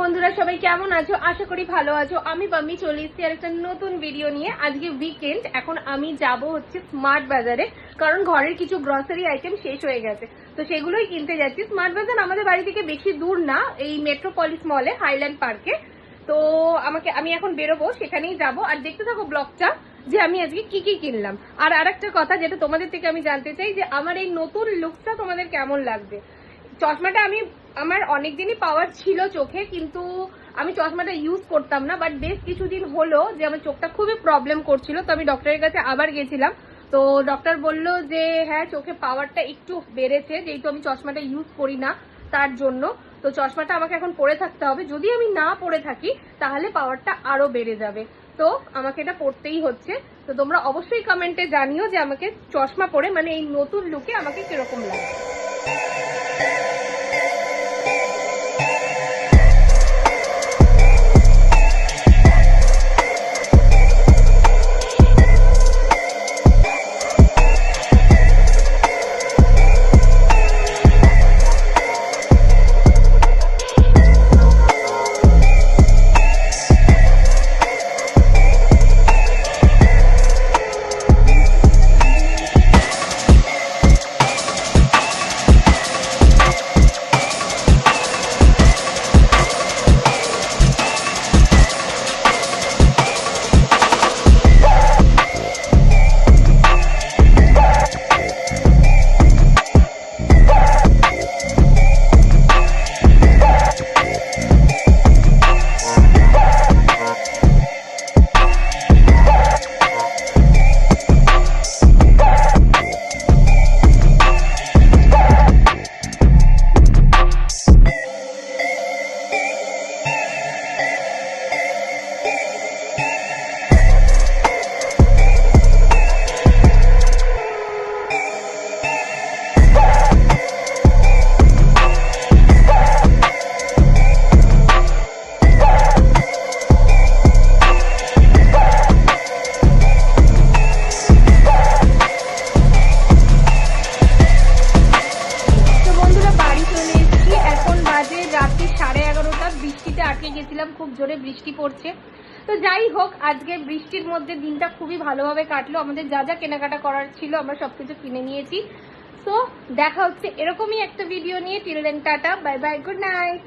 বন্ধুরা সবাই কেমন আছো? আশা করি ভালো আছো। আমি পাম্মি চলে এসেছি আর একটা নতুন ভিডিও নিয়ে। আজকে উইকেন্ড, এখন আমি যাব হচ্ছে স্মার্ট বাজারে, কারণ ঘরের কিছু গ্রসারি আইটেম শেষ হয়ে গেছে, তো সেগুলোই কিনতে যাচ্ছি। স্মার্ট বাজার আমাদের বাড়ি থেকে বেশি দূর না, এই মেট্রোপলিস মলে হাইল্যান্ড পার্কে। তো আমি এখন বেরোবো, সেখানেই যাব। আর দেখতে থাকো ব্লগটা যে আমি আজকে কি কি কিনলাম। আর আরেকটা কথা যেটা তোমাদের থেকে আমি জানতে চাই, যে আমার এই নতুন লুকসটা তোমাদের কেমন লাগবে। চশমাটা আমার অনেকদিনই পাওয়ার ছিল চোখে, কিন্তু আমি চশমাটা ইউজ করতাম না, বাট বেশ কিছুদিন হলো যে আমার চোখটা খুবই প্রবলেম করছিল। তো আমি ডক্টরের কাছে আবার গেছিলাম, তো ডক্টর বলল যে হ্যাঁ, চোখে পাওয়ারটা একটু বেড়েছে, যেহেতু আমি চশমাটা ইউজ করি না তার জন্য। তো চশমাটা আমাকে এখন পরে থাকতে হবে, যদি আমি না পরে থাকি তাহলে পাওয়ারটা আরো বেড়ে যাবে। তো আমাকে এটা পড়তেই হচ্ছে। তো তোমরা অবশ্যই কমেন্টে জানিও যে আমাকে চশমা পরে, মানে এই নতুন লুকে আমাকে কিরকম লাগে। রাত্রি 11:30, বৃষ্টিতে আটকে গেছিলাম, খুব জোরে বৃষ্টি পড়ছে। তো যাই হোক, আজকে বৃষ্টির মধ্যে দিনটা খুবই ভালোভাবে কাটলো। আমাদের যা যা কেনাকাটা করার ছিল আমরা সবকিছু কিনে নিয়েছি। তো দেখা হচ্ছে এরকমই একটা ভিডিও নিয়ে। Till then tata, bye bye, good night.